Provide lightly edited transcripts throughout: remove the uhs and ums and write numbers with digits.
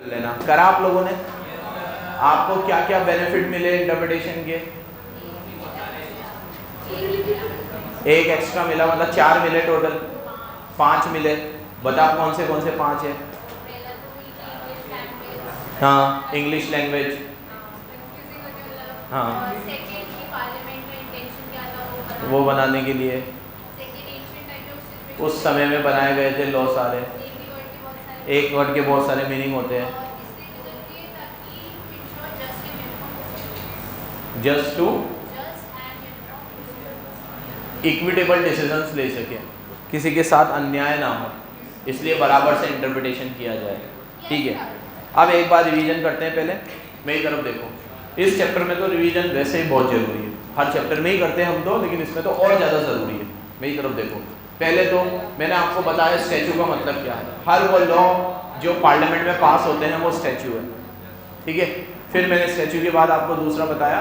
लेना करा आप लोगों ने। आपको क्या क्या बेनिफिट मिले इंटरप्रिटेशन के? एक एक्स्ट्रा मिला, मतलब 4 मिले टोटल, 5 मिले। बता कौन से 5 है? हाँ, इंग्लिश लैंग्वेज, हाँ वो बनाने के लिए उस समय में बनाए गए थे लॉ सारे। एक वर्ड के बहुत सारे मीनिंग होते हैं। जस्ट टू इक्विटेबल डिसीजंस ले सके, किसी के साथ अन्याय ना हो, इसलिए बराबर से इंटरप्रिटेशन किया जाए। ठीक है, अब एक बार रिवीजन करते हैं। पहले मेरी तरफ देखो, इस चैप्टर में तो रिवीजन वैसे ही बहुत जरूरी है, हर चैप्टर में ही करते हैं हम तो, लेकिन इसमें तो और ज़्यादा ज़रूरी है। मेरी तरफ देखो, पहले तो मैंने आपको बताया स्टैचू का मतलब क्या है। हर वो लॉ जो पार्लियामेंट में पास होते हैं वो स्टैचू है। ठीक है, फिर मैंने स्टैचू के बाद आपको दूसरा बताया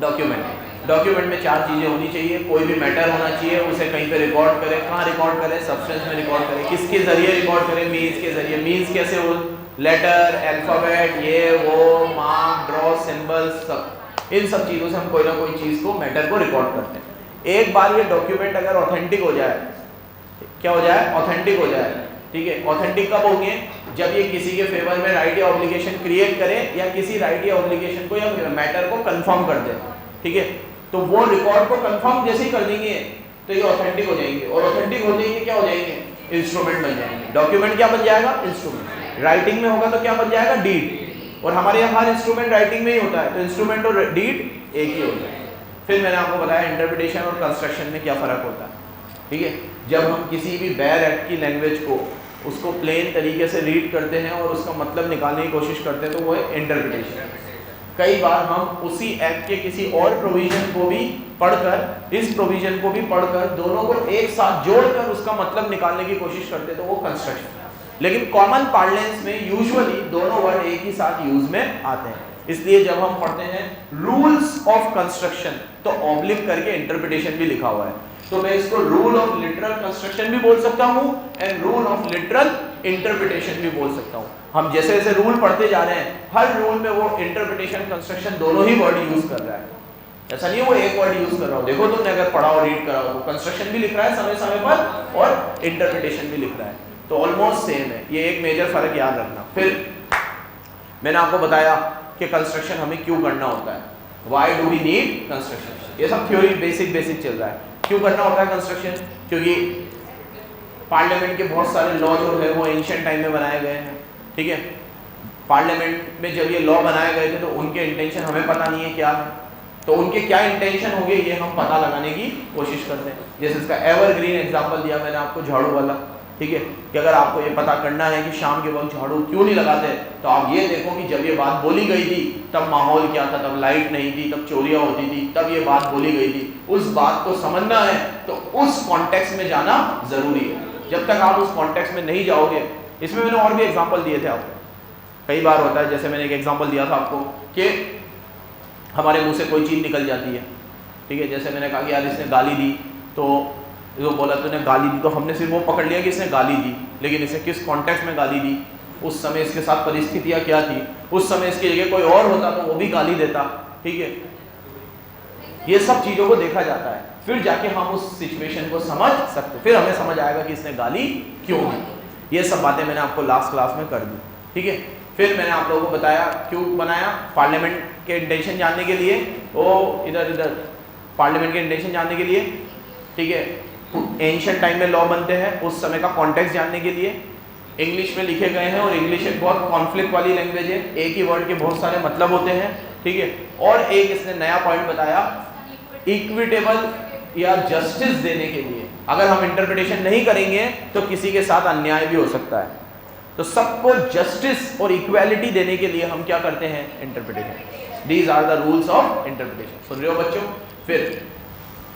डॉक्यूमेंट। डॉक्यूमेंट में 4 चीज़ें होनी चाहिए। कोई भी मैटर होना चाहिए, उसे कहीं पे रिकॉर्ड करें। कहाँ रिकॉर्ड करें? सब्सटेंस में रिकॉर्ड करें। किसके ज़रिए रिकॉर्ड करें? मीन्स के ज़रिए। मीन्स कैसे हो? लेटर, अल्फ़ाबेट, ये वो, मार्क, ड्रॉ, सिंबल्स, सब इन सब चीज़ों से हम कोई ना कोई चीज़ को, मैटर को रिकॉर्ड करते हैं। एक बार ये डॉक्यूमेंट अगर ऑथेंटिक हो जाए, क्या हो जाए? ऑथेंटिक हो जाए। ठीक है, ऑथेंटिक कब होंगे? जब ये किसी के फेवर में राइट या ऑब्लिगेशन क्रिएट करे, या किसी राइट या ऑब्लिगेशन को या मैटर को कंफर्म कर दे। ठीक है, तो वो रिकॉर्ड को कंफर्म जैसे ही कर देंगे तो ये ऑथेंटिक हो जाएंगे, और ऑथेंटिक हो जाएंगे क्या हो जाएंगे? इंस्ट्रूमेंट बन जाएंगे। डॉक्यूमेंट क्या बन जाएगा? इंस्ट्रूमेंट। राइटिंग में होगा तो क्या बन जाएगा? डीड। और हमारे यहाँ हर इंस्ट्रूमेंट राइटिंग में ही होता है, तो इंस्ट्रूमेंट और डीड एक ही होता है। फिर मैंने आपको बताया इंटरप्रिटेशन और कंस्ट्रक्शन में क्या फ़र्क होता है। ठीक है, जब हम किसी भी बैर एक्ट की लैंग्वेज को, उसको प्लेन तरीके से रीड करते हैं और उसका मतलब निकालने की कोशिश करते हैं, तो वो है इंटरप्रिटेशन। कई बार हम उसी एक्ट के किसी और प्रोविजन को भी पढ़कर, इस प्रोविजन को भी पढ़कर, दोनों को एक साथ जोड़कर उसका मतलब निकालने की कोशिश करते हैं, तो वो कंस्ट्रक्शन। लेकिन कॉमन पार्लेंस में यूजुअली दोनों वर्ड एक ही साथ यूज में आते हैं। इसलिए जब हम पढ़ते हैं रूल्स ऑफ कंस्ट्रक्शन, तो ऑब्लिक करके इंटरप्रिटेशन भी लिखा हुआ है। तो मैं इसको रूल ऑफ लिटरल कंस्ट्रक्शन भी बोल सकता हूँ and rule of literal interpretation भी बोल सकता हूँ। हम जैसे जैसे रूल पढ़ते जा रहे हैं, हर रूल में वो इंटरप्रिटेशन कंस्ट्रक्शन दोनों ही वर्ड यूज कर रहा है। ऐसा नहीं है वो एक वर्ड यूज कर रहा हो। देखो तुमने अगर पढ़ा और रीड करा हो तो कंस्ट्रक्शन भी लिख रहा है समय समय पर और इंटरप्रिटेशन भी लिख रहा है, तो ऑलमोस्ट सेम है। ये एक मेजर फर्क याद रखना। फिर मैंने आपको बताया कि कंस्ट्रक्शन हमें क्यों करना होता है, why do we need construction. ये सब थ्योरी बेसिक चल रहा है। क्यों करना होता है कंस्ट्रक्शन? क्योंकि पार्लियामेंट के बहुत सारे लॉ जो है वो एंशिएंट टाइम में बनाए गए हैं। ठीक है, पार्लियामेंट में जब ये लॉ बनाए गए थे तो उनके इंटेंशन हमें पता नहीं है क्या है, तो उनके क्या इंटेंशन होंगे ये हम पता लगाने की कोशिश करते हैं। जैसे इसका एवरग्रीन एग्जांपल दिया मैंने आपको, झाड़ू वाला। ठीक है, कि अगर आपको ये पता करना है कि शाम के वक्त झाड़ू क्यों नहीं लगाते, तो आप ये देखो कि जब ये बात बोली गई थी तब माहौल क्या था, तब लाइट नहीं थी, तब चोरियां होती थी, तब ये बात बोली गई थी। उस बात को समझना है तो उस कॉन्टेक्स्ट में जाना जरूरी है। जब तक आप उस कॉन्टेक्स्ट में नहीं जाओगे, इसमें मैंने और भी एग्जाम्पल दिए थे आपको। कई बार होता है, जैसे मैंने एक एग्जाम्पल दिया था आपको कि हमारे मुंह से कोई चीज़ निकल जाती है। ठीक है, जैसे मैंने कहा कि यार इसने गाली दी, तो जो बोला तूने गाली दी, तो हमने सिर्फ वो पकड़ लिया कि इसने गाली दी, लेकिन इसने किस कॉन्टेक्स्ट में गाली दी, उस समय इसके साथ परिस्थितियाँ क्या थी, उस समय इसकी जगह कोई और होता तो वो भी गाली देता। ठीक है, ये सब चीज़ों को देखा जाता है, फिर जाके हम उस सिचुएशन को समझ सकते, फिर हमें समझ आएगा कि इसने गाली क्यों दी। ये सब बातें मैंने आपको लास्ट क्लास में कर दी। ठीक है, फिर मैंने आप लोगों को बताया क्यों बनाया, पार्लियामेंट के इंटेंशन जानने के लिए, इधर पार्लियामेंट के इंटेंशन जानने के लिए। ठीक है, एंशिएंट टाइम में लॉ बनते हैं, उस समय का कॉन्टेक्स्ट जानने के लिए। इंग्लिश में लिखे गए हैं, और इंग्लिश एक बहुत कॉन्फ्लिक्ट वाली लैंग्वेज है, एक ही वर्ड के बहुत सारे मतलब होते हैं। ठीक है, और एक इसने नया पॉइंट बताया, इक्विटेबल या जस्टिस देने के लिए। अगर हम इंटरप्रिटेशन नहीं करेंगे तो किसी के साथ अन्याय भी हो सकता है, तो सबको जस्टिस और इक्वालिटी देने के लिए हम क्या करते हैं? Interpretation. These are the rules of interpretation. सुन रहे हो बच्चों? फिर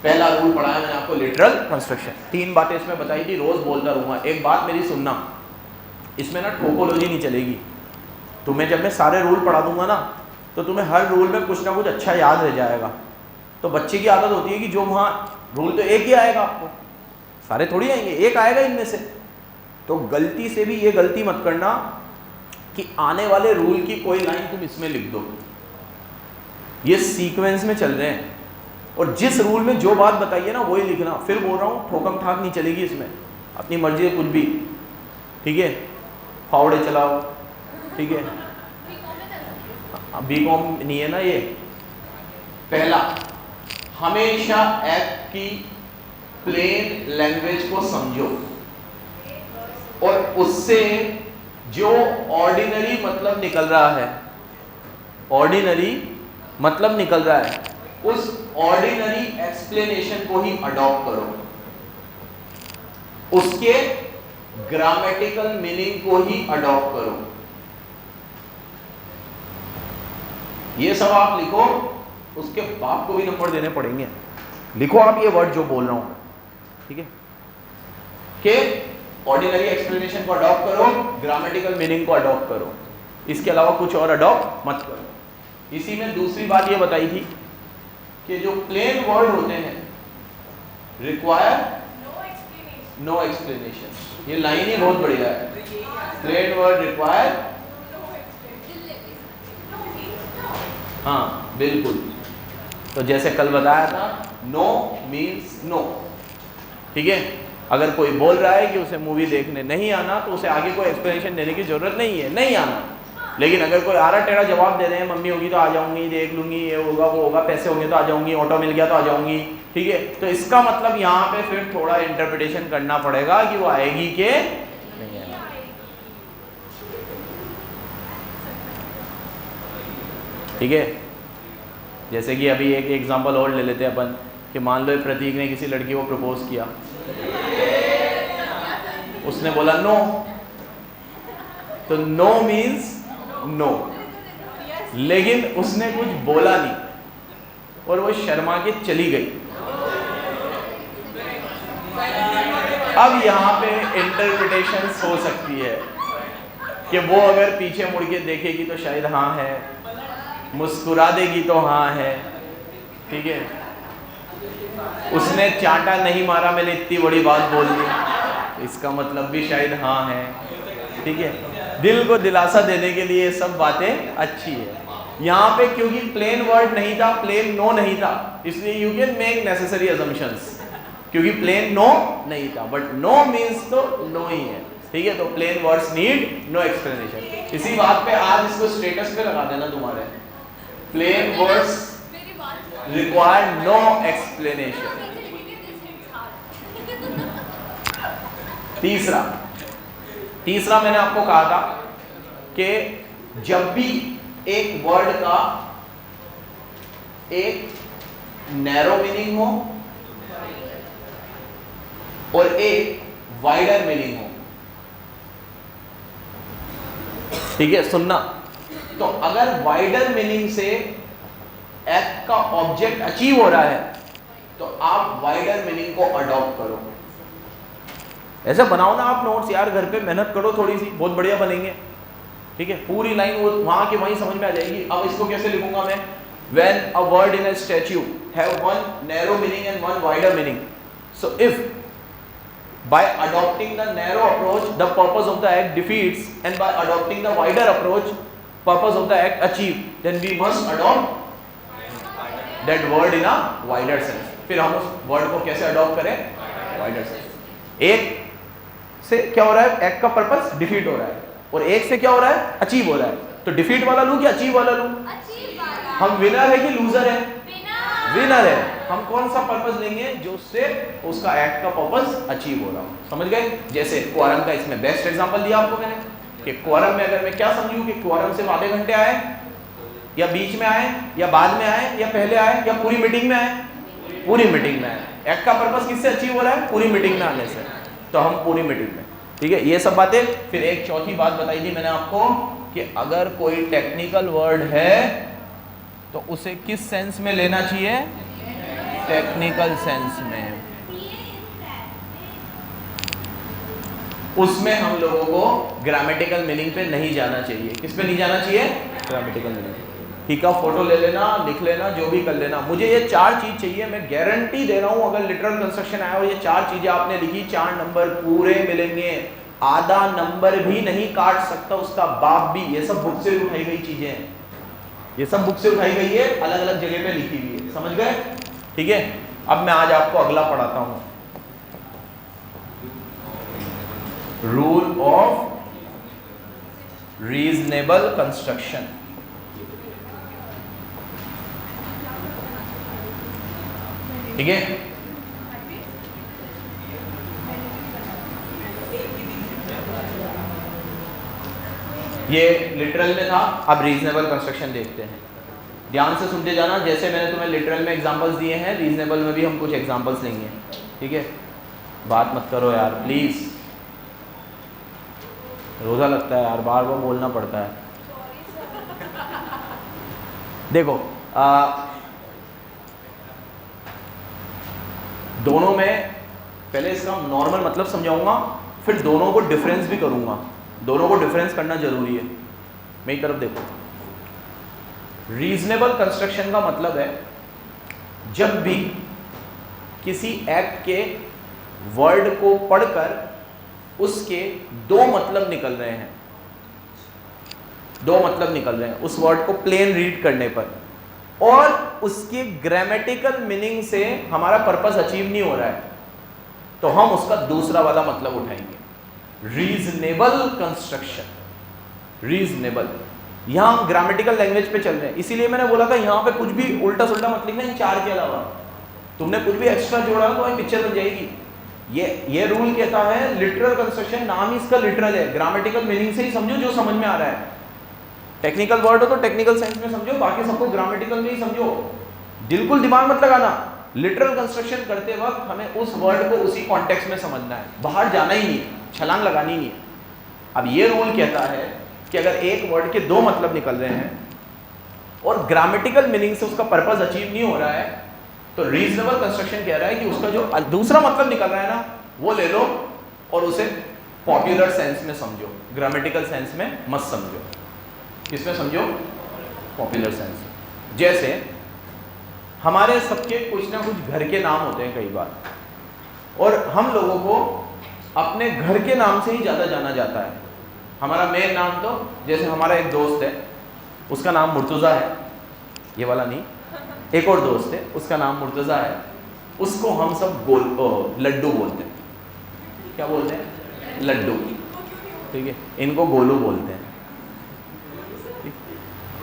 पहला रूल पढ़ाया मैंने आपको, लिटरल कंस्ट्रक्शन। 3 बातें इसमें बताई थी, रोज बोलता रहूँगा। एक बात मेरी सुनना, इसमें ना टोपोलॉजी नहीं चलेगी। तुम्हें जब मैं सारे रूल पढ़ा दूंगा ना, तो तुम्हें हर रूल में कुछ ना कुछ अच्छा याद रह जाएगा। तो बच्चे की आदत होती है कि जो वहाँ रूल तो एक ही आएगा, आपको सारे थोड़ी आएंगे, एक आएगा इनमें से। तो गलती से भी ये गलती मत करना कि आने वाले रूल की कोई लाइन तुम इसमें लिख दो, ये सीक्वेंस में चल रहे हैं और जिस रूल में जो बात बताइए ना वही लिखना। फिर बोल रहा हूँ ठोकम ठाक नहीं चलेगी इसमें, अपनी मर्जी है कुछ भी, ठीक है, फावड़े चलाओ, ठीक है। बीकॉम नहीं है ना ये। पहला, हमेशा एक्ट की प्लेन लैंग्वेज को समझो और उससे जो ऑर्डिनरी मतलब निकल रहा है, ऑर्डिनरी मतलब निकल रहा है, उस ऑर्डिनरी एक्सप्लेनेशन को ही अडॉप्ट करो, उसके ग्रामेटिकल मीनिंग को ही अडॉप्ट करो। ये सब आप लिखो, उसके बाप को भी नंबर देने पड़ेंगे। लिखो आप ये वर्ड जो बोल रहा हूं, ठीक है, कि ऑर्डिनरी एक्सप्लेनेशन को अडॉप्ट करो, ग्रामेटिकल मीनिंग को अडॉप्ट करो, इसके अलावा कुछ और अडॉप्ट मत करो। इसी में दूसरी बात ये बताई थी कि जो प्लेन वर्ड होते हैं रिक्वायर नो एक्सप्लेनेशन। ये लाइन ही बहुत बढ़िया है, प्लेन वर्ड रिक्वायर, हाँ बिल्कुल। तो जैसे कल बताया था, नो मीन्स नो, ठीक है। अगर कोई बोल रहा है कि उसे मूवी देखने नहीं आना तो उसे आगे कोई एक्सप्लेनेशन देने की जरूरत नहीं है, नहीं आना। लेकिन अगर कोई आरा टेढ़ा जवाब दे रहे हैं, मम्मी होगी तो आ जाऊंगी, देख लूंगी, ये होगा वो होगा, पैसे होंगे तो आ जाऊंगी, ऑटो मिल गया तो आ जाऊंगी, ठीक है, तो इसका मतलब यहाँ पे फिर थोड़ा इंटरप्रिटेशन करना पड़ेगा कि वो आएगी कि नहीं आएगी। ठीक है, जैसे कि अभी एक एग्जांपल और ले लेते हैं अपन कि मान लो प्रतीक ने किसी लड़की को प्रपोज किया, उसने बोला नो, तो नो मीन्स नो, लेकिन उसने कुछ बोला नहीं और वो शर्मा के चली गई। अब यहाँ पे इंटरप्रिटेशन हो सकती है कि वो अगर पीछे मुड़ के देखेगी तो शायद हाँ है, मुस्कुरा देगी तो हाँ है, ठीक है, उसने चांटा नहीं मारा, मैंने इतनी बड़ी बात बोल दी, इसका मतलब भी शायद हाँ है, ठीक है। दिल को दिलासा देने के लिए सब बातें अच्छी है। यहाँ पे क्योंकि प्लेन वर्ड नहीं था, प्लेन नो नहीं था, इसलिए you can make necessary assumptions, क्योंकि प्लेन नो नहीं था, बट नो मीन्स तो नो ही है, ठीक है। तो plain words need no explanation. इसी बात पे आज इसको स्टेटस पे लगा देना तुम्हारे, plain words require no explanation. तीसरा मैंने आपको कहा था कि जब भी एक वर्ड का एक नैरो मीनिंग हो और एक वाइडर मीनिंग हो, ठीक है, सुनना। तो अगर वाइडर मीनिंग से एक्ट का ऑब्जेक्ट अचीव हो रहा है तो आप वाइडर मीनिंग को अडॉप्ट करो। ऐसा बनाओ ना आप नोट्स यार, घर पे मेहनत करो थोड़ी सी, बहुत बढ़िया बनेंगे, ठीक है। पूरी लाइन वो वहां की वहीं समझ में आ जाएगी। अब इसको कैसे लिखूंगा मैं? When a word in a statute have one narrow meaning and one wider meaning, so if by adopting the narrow approach the purpose of the act defeats, and by adopting the wider approach purpose of the act achieved, then we must adopt that word in a wider sense। फिर हम उस word को कैसे adopt करें? Wider sense. एक से क्या हो रहा है? एक्ट का पर्पस डिफीट हो रहा है, और एक से क्या हो रहा है? अचीव हो रहा है। तो डिफीट वाला लूं कि अचीव वाला लूं? हम विनर है कि लूजर है? विनर है। हम कौन सा पर्पस लेंगे? जो उससे उसका एक्ट का पर्पस अचीव हो रहा हो। समझ गए? जैसे क्वारम का इसमें बेस्ट एग्जांपल दिया आपको मैंने कि क्वारम में अगर मैं क्या समझूं कि क्वारम सिर्फ आधे घंटे आए, या बीच में आए, या बाद में आए, या पहले आए, या पूरी मीटिंग में आए? पूरी मीटिंग में आए। एक्ट का पर्पस किससे अचीव हो रहा है? पूरी मीटिंग में आने से। तो हम पूरी मीटिंग में, ठीक है। ये सब बातें। फिर एक चौथी बात बताई थी मैंने आपको कि अगर कोई टेक्निकल वर्ड है तो उसे किस सेंस में लेना चाहिए? टेक्निकल सेंस में। उसमें हम लोगों को ग्रामेटिकल मीनिंग पे नहीं जाना चाहिए। किस पे नहीं जाना चाहिए? Grammatical meaning. ठीक है, फोटो ले लेना, लिख लेना, जो भी कर लेना। मुझे ये 4 चीज चाहिए, मैं गारंटी दे रहा हूं। अगर लिटरल कंस्ट्रक्शन आया और ये 4 चीजें आपने लिखी, 4 नंबर पूरे मिलेंगे। आधा नंबर भी नहीं काट सकता उसका बाप भी। ये सब बुक से उठाई गई चीजें हैं, ये सब बुक से उठाई गई है, अलग अलग जगह पे लिखी हुई है, समझ गए? ठीक है, अब मैं आज आपको अगला पढ़ाता हूं, रूल ऑफ रीजनेबल कंस्ट्रक्शन। ठीक है, ये लिटरल में था, अब रीजनेबल कंस्ट्रक्शन देखते हैं। ध्यान से सुनते जाना, जैसे मैंने तुम्हें लिटरल में एग्जांपल्स दिए हैं, रीजनेबल में भी हम कुछ एग्जांपल्स लेंगे। ठीक है, बात मत करो यार प्लीज, रोजा लगता है यार, बार बार बोलना पड़ता है। देखो दोनों में पहले इसका नॉर्मल मतलब समझाऊंगा, फिर दोनों को डिफरेंस भी करूंगा, दोनों को डिफरेंस करना जरूरी है। मेरी तरफ देखो, रीजनेबल कंस्ट्रक्शन का मतलब है जब भी किसी एक्ट के वर्ड को पढ़कर उसके दो मतलब निकल रहे हैं, दो मतलब निकल रहे हैं उस वर्ड को प्लेन रीड करने पर, और उसके ग्रामेटिकल मीनिंग से हमारा पर्पस अचीव नहीं हो रहा है, तो हम उसका दूसरा वाला मतलब उठाएंगे, रीजनेबल कंस्ट्रक्शन। रीजनेबल, यहां हम ग्रामेटिकल लैंग्वेज पे चल रहे हैं, इसीलिए मैंने बोला था यहां पे कुछ भी उल्टा सुल्टा मत लिखना इन चार के अलावा। तुमने कुछ भी एक्स्ट्रा जोड़ा तो पिक्चर बन जाएगी। ये रूल कहता है लिटरल कंस्ट्रक्शन, नाम ही इसका लिटरल है, ग्रामेटिकल मीनिंग से ही समझो जो समझ में आ रहा है। टेक्निकल वर्ड हो तो टेक्निकल सेंस में समझो, बाकी सबको ग्रामेटिकल में ही समझो, बिल्कुल दिमाग मत लगाना। लिटरल कंस्ट्रक्शन करते वक्त हमें उस वर्ड को उसी कॉन्टेक्स्ट में समझना है, बाहर जाना ही नहीं, छलांग लगानी नहीं है। अब ये रूल कहता है कि अगर एक वर्ड के दो मतलब निकल रहे हैं और ग्रामेटिकल मीनिंग से उसका पर्पस अचीव नहीं हो रहा है, तो रीजनेबल कंस्ट्रक्शन कह रहा है कि उसका जो दूसरा मतलब निकल रहा है ना, वो ले लो और उसे पॉपुलर सेंस में समझो, ग्रामेटिकल सेंस में मत समझो। किसमें समझो? Popular sense. जैसे हमारे सबके कुछ ना कुछ घर के नाम होते हैं कई बार, और हम लोगों को अपने घर के नाम से ही ज़्यादा जाना जाता है। हमारा मेन नाम तो, जैसे हमारा एक दोस्त है उसका नाम मुर्तज़ा है, ये वाला नहीं, एक और दोस्त है उसका नाम मुर्तज़ा है, उसको हम सब लड्डू बोलते हैं। क्या बोलते हैं? लड्डू। ठीक है, इनको गोलू बोलते हैं।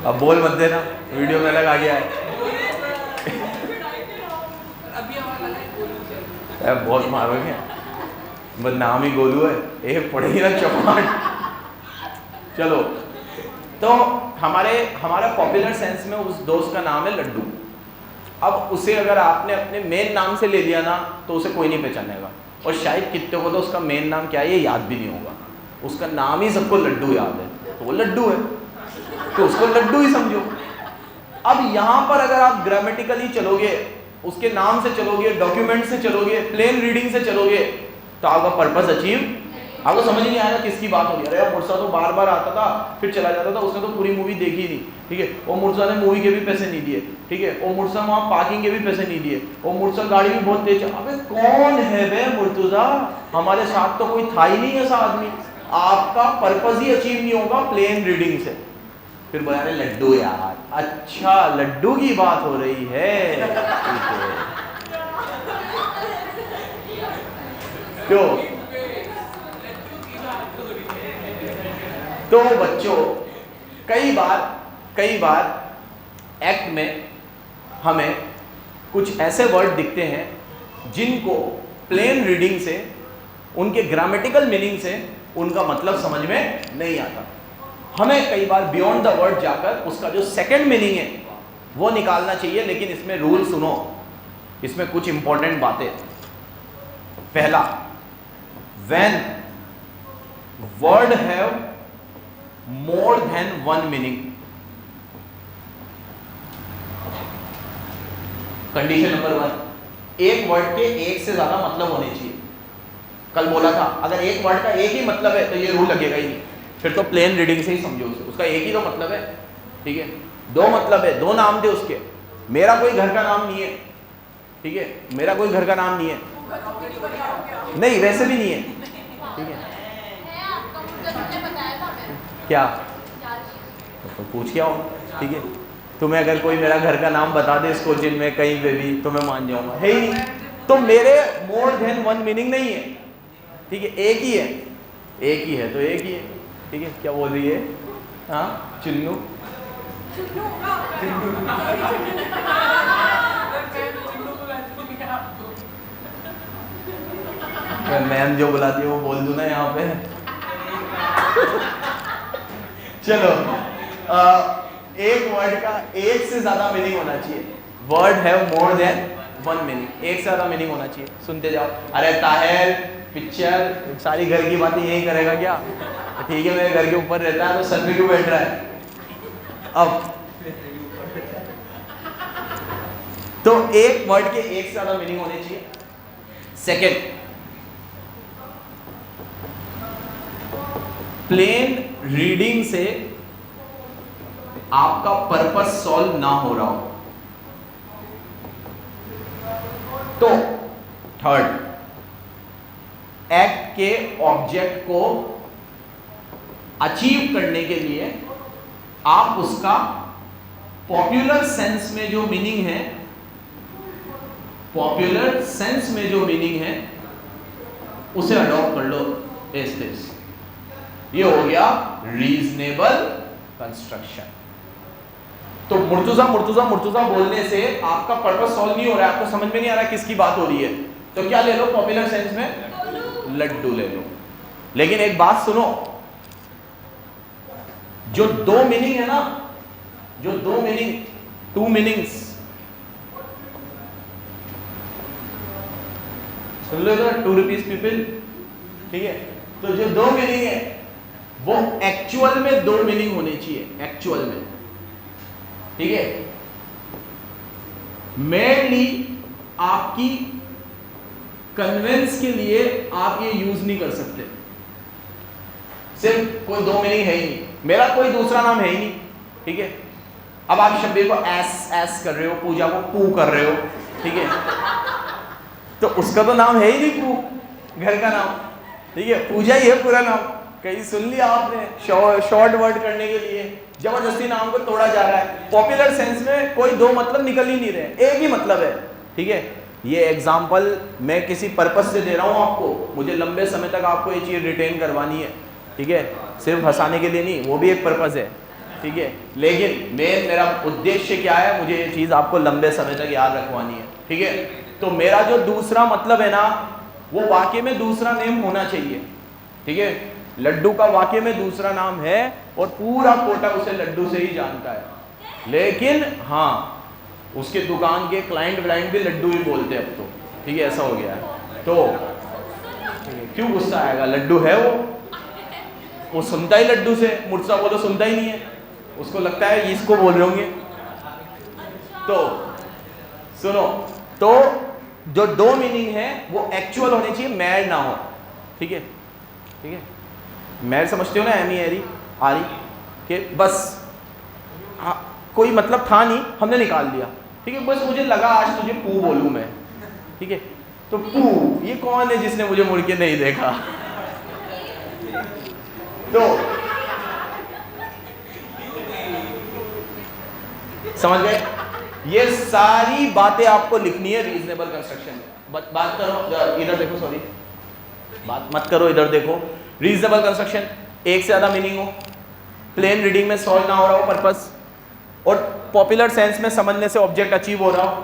अब बोल मत देना, वीडियो में अलग आ गया है। बहुत मारोगे, बस नाम ही गोलू है, एक पड़ेगी ना चौपाट। चलो, तो हमारा पॉपुलर सेंस में उस दोस्त का नाम है लड्डू। अब उसे अगर आपने अपने मेन नाम से ले लिया ना, तो उसे कोई नहीं पहचानेगा, और शायद कितने को तो उसका मेन नाम क्या है ये याद भी नहीं होगा। उसका नाम ही सबको लड्डू याद है, तो वो लड्डू है, तो उसको लड्डू ही समझो। अब यहाँ पर अगर आप ग्रामेटिकली चलोगे, उसके नाम से चलोगे, डॉक्यूमेंट से चलोगे, प्लेन रीडिंग से चलोगे, तो आपका पर्पस अचीव, आपको समझ नहीं आएगा किसकी बात हो रही है। अरे मुर्सा तो बार बार आता था फिर चला जाता था, उसने तो पूरी मूवी देखी नहीं। ठीक है, वो मुर्सा ने मूवी के भी पैसे नहीं दिए। ठीक है, वो मुर्सा वहाँ पार्किंग के भी पैसे नहीं दिए, वो मुर्सा गाड़ी भी बहुत तेज। अबे कौन है बे मुर्तुजा? हमारे साथ तो कोई था ही नहीं ऐसा आदमी। आपका पर्पस ही अचीव नहीं होगा प्लेन रीडिंग से। फिर बोला अरे लड्डू यार, अच्छा लड्डू की बात हो रही है, ठीक है। क्यों? तो बच्चों, कई बार एक्ट में हमें कुछ ऐसे वर्ड दिखते हैं जिनको प्लेन रीडिंग से, उनके ग्रामेटिकल मीनिंग से उनका मतलब समझ में नहीं आता। हमें कई बार बियॉन्ड द वर्ड जाकर उसका जो सेकंड मीनिंग है वो निकालना चाहिए। लेकिन इसमें रूल सुनो, इसमें कुछ इंपॉर्टेंट बातें। पहला, when word have more than one meaning, condition number 1, एक वर्ड के एक से ज्यादा मतलब होने चाहिए। कल बोला था अगर एक वर्ड का एक ही मतलब है तो ये रूल लगेगा ही नहीं, फिर तो प्लेन रीडिंग से ही समझो उसे, उसका एक ही तो मतलब है। ठीक है, दो मतलब है, दो नाम थे उसके, मेरा कोई घर का नाम नहीं है। ठीक है, मेरा कोई घर का नाम नहीं है, नहीं वैसे भी नहीं है। ठीक है, क्या? तो पूछ के आओ, ठीक है। तुम्हें अगर कोई मेरा घर का नाम बता दे इस क्वेश्चन में कहीं पे भी तो मैं मान जाऊंगा, है ही नहीं। तो मेरे मोर देन वन मीनिंग नहीं है, ठीक है, एक ही है, एक ही है तो एक ही है, ठीक है। क्या बोल रही है? हाँ चुन्नू, मैम जो बुलाती है वो बोल दूं ना यहाँ पे। चलो एक वर्ड का एक से ज्यादा मीनिंग होना चाहिए। वर्ड है मोर देन वन मीनिंग, एक से ज्यादा मीनिंग होना चाहिए। सुनते जाओ। अरे ताहिर पिक्चर सारी घर की बातें यही करेगा क्या? ठीक है, मेरे घर के ऊपर रहता है तो सर पे क्यों बैठ रहा है? अब तो एक वर्ड के एक से ज्यादा मीनिंग होने चाहिए। सेकंड, प्लेन रीडिंग से आपका पर्पस सॉल्व ना हो रहा हो। तो थर्ड, एक्ट के ऑब्जेक्ट को अचीव करने के लिए आप उसका पॉपुलर सेंस में जो मीनिंग है, पॉपुलर सेंस में जो मीनिंग है उसे अडॉप्ट कर लो। एज दिस, ये हो गया रीजनेबल कंस्ट्रक्शन। तो मुर्तुजा मुर्तुजा मुर्तुजा बोलने से आपका पर्पस सॉल्व नहीं हो रहा है, आपको समझ में नहीं आ रहा किसकी बात हो रही है, तो क्या ले लो? पॉपुलर सेंस में लड्डू ले लो। लेकिन एक बात सुनो, जो दो मीनिंग है ना, जो दो मीनिंग, टू मीनिंग्स, सुन लो तो 2 रुपीज पीपल, ठीक है। तो जो दो मीनिंग है वो एक्चुअल में दो मीनिंग होने चाहिए, एक्चुअल में, ठीक है। मेनली आपकी कन्वेंस के लिए आप ये यूज नहीं कर सकते। सिर्फ कोई दो मीनिंग है ही नहीं, मेरा कोई दूसरा नाम है ही नहीं, ठीक है। अब आप शब्बीर को एस एस कर रहे हो, पूजा को पू कर रहे हो, ठीक है, तो उसका तो नाम है ही नहीं पू, घर का नाम, ठीक है। पूजा ही है पूरा नाम। कहीं सुन लिया आपने, शॉर्ट वर्ड करने के लिए जबरदस्ती नाम को तोड़ा जा रहा है। पॉपुलर सेंस में कोई दो मतलब निकल ही नहीं रहे, एक ही मतलब है, ठीक है। ये एग्जाम्पल मैं किसी पर्पस से दे रहा हूँ आपको, मुझे लंबे समय तक आपको ये चीज़ रिटेन करवानी है, ठीक है, सिर्फ हंसाने के लिए नहीं, वो भी एक पर्पस है, ठीक है। लेकिन मेरा उद्देश्य क्या है? मुझे ये चीज़ आपको लंबे समय तक याद रखवानी है, ठीक है। तो मेरा जो दूसरा मतलब है ना, वो वाकई में दूसरा नेम होना चाहिए, ठीक है। लड्डू का वाकई में दूसरा नाम है और पूरा कोटा उसे लड्डू से ही जानता है, लेकिन हाँ उसके दुकान के क्लाइंट भी लड्डू ही बोलते हैं अब तो, ठीक है, ऐसा हो गया है। तो क्यों गुस्सा आएगा? लड्डू है वो सुनता ही लड्डू से, मुर्सा को तो सुनता ही नहीं है, उसको लगता है इसको बोल रहे होंगे। तो सुनो, तो जो दो मीनिंग है वो एक्चुअल होने चाहिए, मैड ना हो, ठीक है, ठीक है। मैड समझते हो ना, एमी एरी आरी के, बस कोई मतलब था नहीं, हमने निकाल दिया, ठीक है। बस मुझे लगा आज तुझे पू बोलूं मैं, ठीक है। तो पू, ये कौन है जिसने मुझे मुड़ के नहीं देखा? तो समझ गए? ये सारी बातें आपको लिखनी है रीजनेबल कंस्ट्रक्शन में। बात करो इधर देखो, सॉरी बात मत करो, इधर देखो। रीजनेबल कंस्ट्रक्शन, एक से ज्यादा मीनिंग हो, प्लेन रीडिंग में सॉल्व ना हो रहा हो पर्पस, और पॉपुलर सेंस में समझने से ऑब्जेक्ट अचीव हो रहा हो,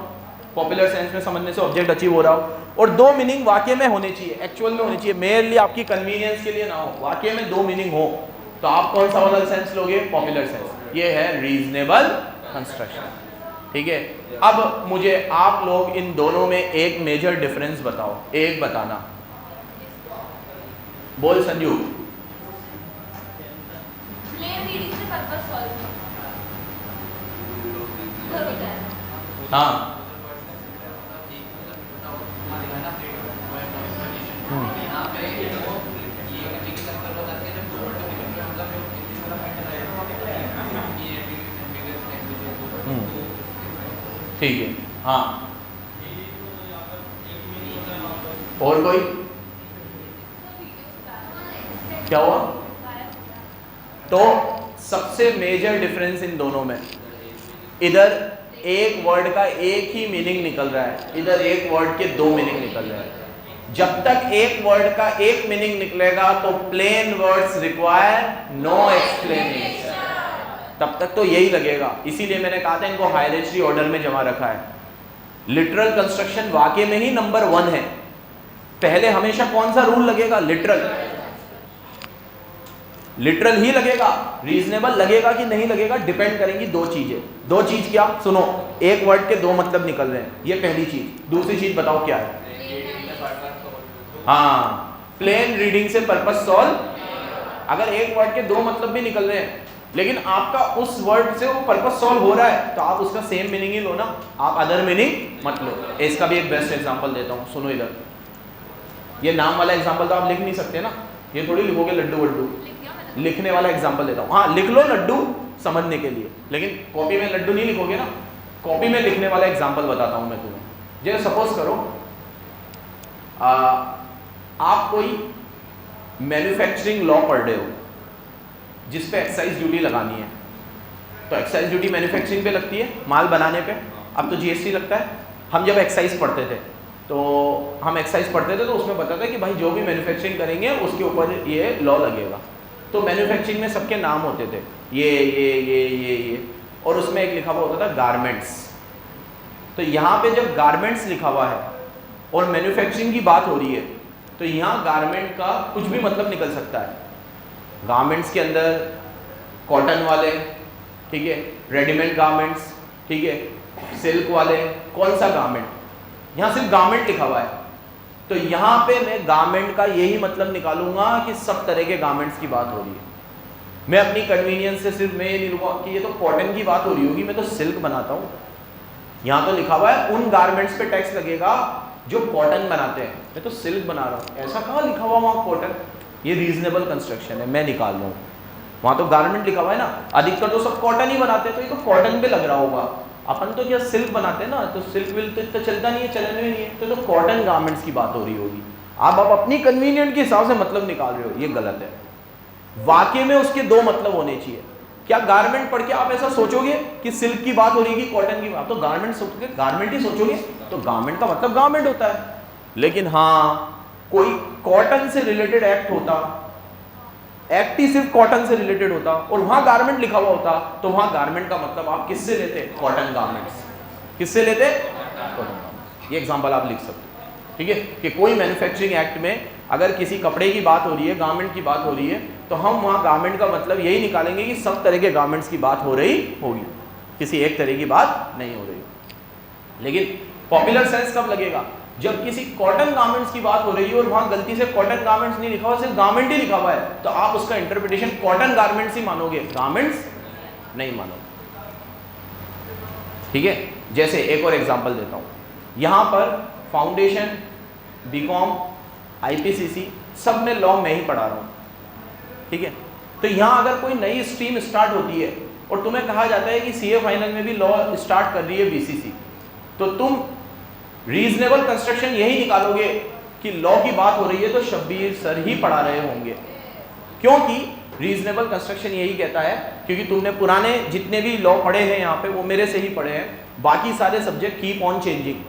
पॉपुलर सेंस में समझने से ऑब्जेक्ट अचीव हो रहा हो, और दो मीनिंग वाकई में होने चाहिए, एक्चुअल में होने चाहिए, मेयरली आपकी कन्वीनियंस के लिए ना हो, वाकई में दो मीनिंग हो। तो आप कौन सा वाला सेंस लोगे? Popular sense. ये है रीजनेबल कंस्ट्रक्शन, ठीक है। अब मुझे आप लोग इन दोनों में एक मेजर डिफरेंस बताओ, एक बताना। बोल संजू। हाँ, ठीक है, हाँ। और कोई? क्या हुआ? तो सबसे मेजर डिफरेंस इन दोनों में, इधर एक वर्ड का एक ही मीनिंग निकल रहा है, इधर एक वर्ड के दो मीनिंग निकल रहे हैं। जब तक एक वर्ड का एक मीनिंग निकलेगा तो plain words require no explanation, तब तक तो यही लगेगा। इसीलिए मैंने कहा था इनको हायरार्ची ऑर्डर में जमा रखा है। लिटरल कंस्ट्रक्शन वाकई में ही नंबर 1 है। पहले हमेशा कौन सा रूल लगेगा? लिटरल। लिटरल ही लगेगा। रीजनेबल लगेगा कि नहीं लगेगा डिपेंड करेंगी दो चीजें। दो चीज क्या? सुनो, एक वर्ड के दो मतलब निकल रहे हैं, ये पहली चीज। दूसरी चीज बताओ क्या है? हाँ, प्लेन रीडिंग से पर्पस सॉल्व। अगर एक वर्ड के दो मतलब भी निकल रहे हैं लेकिन आपका उस वर्ड से वो पर्पस सॉल्व हो रहा है तो आप उसका सेम मीनिंग ही लो ना, आप अदर मीनिंग मत लो। इसका भी एक बेस्ट एग्जांपल देता हूँ, सुनो इधर। ये नाम वाला एग्जांपल तो आप लिख नहीं सकते ना, ये थोड़ी लिखोगे लड्डू वड्डू। लिखने वाला एग्जांपल देता हूँ। हाँ, लिख लो लड्डू समझने के लिए, लेकिन कॉपी में लड्डू नहीं लिखोगे ना। कॉपी में लिखने वाला एग्जांपल बताता हूँ मैं तुम्हें। जैसे सपोज करो आप कोई मैन्युफैक्चरिंग लॉ पढ़ रहे हो जिस पे एक्साइज ड्यूटी लगानी है। तो एक्साइज ड्यूटी मैन्युफैक्चरिंग पे लगती है, माल बनाने पे। अब तो जीएसटी लगता है। हम जब एक्साइज पढ़ते थे तो उसमें बताता है कि भाई जो भी मैन्युफैक्चरिंग करेंगे उसके ऊपर ये लॉ लगेगा। तो मैन्युफैक्चरिंग में सबके नाम होते थे, ये और उसमें एक लिखा हुआ होता था गारमेंट्स। तो यहाँ पे जब गारमेंट्स लिखा हुआ है और मैन्युफैक्चरिंग की बात हो रही है तो यहाँ गारमेंट का कुछ भी मतलब निकल सकता है। गारमेंट्स के अंदर कॉटन वाले, ठीक है, रेडीमेड गारमेंट्स, ठीक है, सिल्क वाले, कौन सा गारमेंट? यहाँ सिर्फ गारमेंट लिखा हुआ है। तो यहाँ पे मैं गारमेंट का यही मतलब निकालूंगा कि सब तरह के गारमेंट्स की बात हो रही है। मैं अपनी कन्वीनियंस से सिर्फ मैं ये नहीं लूँगा कि ये तो कॉटन की बात हो रही होगी, मैं तो सिल्क बनाता हूँ। यहाँ तो लिखा हुआ है उन गारमेंट्स पे टैक्स लगेगा जो कॉटन बनाते हैं, मैं तो सिल्क बना रहा हूँ। ऐसा कहाँ लिखा हुआ वहाँ कॉटन? ये रीजनेबल कंस्ट्रक्शन है, मैं निकाल रहा हूँ। वहाँ तो गारमेंट लिखा हुआ है ना, अधिकतर तो सब कॉटन ही बनाते हैं, तो ये तो कॉटन पे लग रहा होगा। अपन तो क्या सिल्क बनाते हैं ना, तो सिल्क विल तो इतना चलता नहीं है, चलन में नहीं है, तो कॉटन गारमेंट्स की बात हो रही होगी। आप अपनी कन्वीनियंट के हिसाब से मतलब निकाल रहे हो, ये गलत है। वाकई में उसके दो मतलब होने चाहिए। क्या गारमेंट पढ़ के आप ऐसा सोचोगे कि सिल्क की बात हो रही है कि कॉटन की बात? तो गारमेंट सोचोगे, गारमेंट ही सोचोगे, तो गारमेंट का मतलब गारमेंट होता है। लेकिन हाँ, कोई कॉटन से रिलेटेड एक्ट होता, एक्ट ही सिर्फ कॉटन से रिलेटेड होता और वहां गारमेंट लिखा हुआ होता, तो वहां गारमेंट का मतलब आप किससे लेते? Cotton garments. किससे लेते? Cotton garments. ये एग्जांपल आप लिख सकते हो, ठीक है, कि कोई मैन्युफैक्चरिंग एक्ट में अगर किसी कपड़े की बात हो रही है, गारमेंट की बात हो रही है, तो हम वहाँ गारमेंट का मतलब यही निकालेंगे कि सब तरह के गारमेंट्स की बात हो रही होगी, किसी एक तरह की बात नहीं हो रही। लेकिन पॉपुलर सेंस कब लगेगा? जब किसी कॉटन गारमेंट्स की बात हो रही है और वहाँ गलती से कॉटन गारमेंट्स नहीं लिखा हुआ, सिर्फ गारमेंट ही लिखा हुआ है, तो आप उसका इंटरप्रिटेशन कॉटन गारमेंट्स ही मानोगे, गारमेंट्स नहीं मानोगे, ठीक है। जैसे एक और एग्जांपल देता हूँ, यहाँ पर फाउंडेशन, बीकॉम, आईपीसीसी सब में लॉ मैं ही पढ़ा रहा हूँ, ठीक है। तो यहाँ अगर कोई नई स्ट्रीम स्टार्ट होती है और तुम्हें कहा जाता है कि सीए फाइनल में भी लॉ स्टार्ट कर रही है बीसीसी, तो तुम रीजनेबल कंस्ट्रक्शन यही निकालोगे कि लॉ की बात हो रही है तो शब्बीर सर ही पढ़ा रहे होंगे। क्योंकि रीजनेबल कंस्ट्रक्शन यही कहता है, क्योंकि तुमने पुराने जितने भी लॉ पढ़े हैं यहाँ पे वो मेरे से ही पढ़े हैं, बाकी सारे सब्जेक्ट कीप ऑन चेंजिंग,